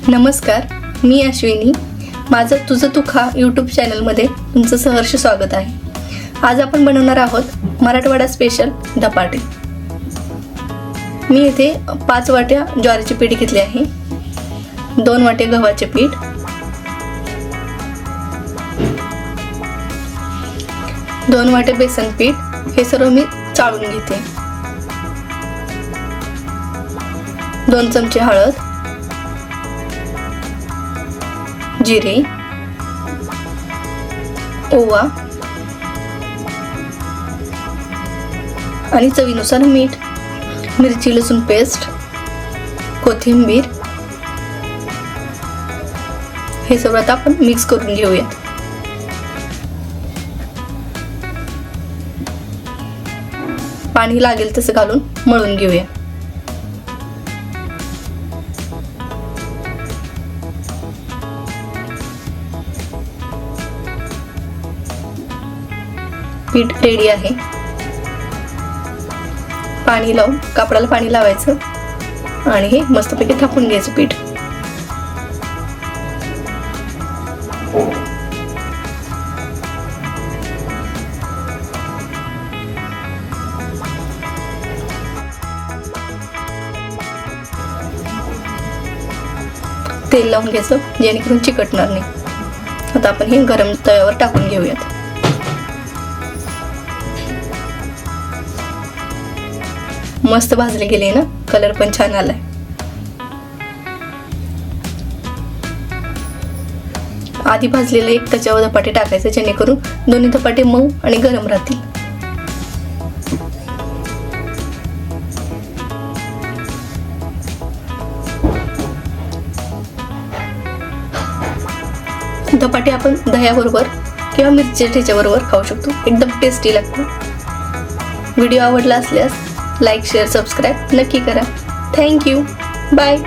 नमस्कार, मी अश्विनी. माझं तुझं तू खा यूट्यूब चॅनलमध्ये तुमचं सहर्ष स्वागत आहे. आज आपण बनवणार आहोत मराठवाडा स्पेशल धपाटे. मी इथे 5 वाट्या ज्वारीचे पीठ घेतले आहे, 2 वाटे गव्हाचे पीठ, 2 वाटे बेसन पीठ. हे सर्व मी चाळून घेते. 2 चमचे हळद, जिरे, ओवा आणि चवीनुसार मीठ, मिरची लसूण पेस्ट, कोथिंबीर. हे सगळं आता आपण मिक्स करून घेऊया. पाणी लागेल तसं घालून मळून घेऊया. पीठ रेडी आहे. पाणी लावून कापडाला पाणी लावायचं आणि हे मस्तपैकी थापून घ्यायचं पीठ. तेल लावून घ्यायचं जेणेकरून चिकटणार नाही. आता आपण हे गरम तव्यावर टाकून घेऊयात. मस्त भाजले गेले ना, कलर पण छान आलाय. आधी भाजलेले एक त्याच्यावर धपाटे टाकायचे जेणेकरून दोन्ही धपाटे मऊ आणि गरम राहतील. धपाटे आपण दह्याबरोबर किंवा मिरची ठेच्याबरोबर खाऊ शकतो. एकदम टेस्टी लागतो. व्हिडिओ आवडला असल्यास लाईक, शेअर, सबस्क्राईब नक्की करा. थँक्यू. बाय.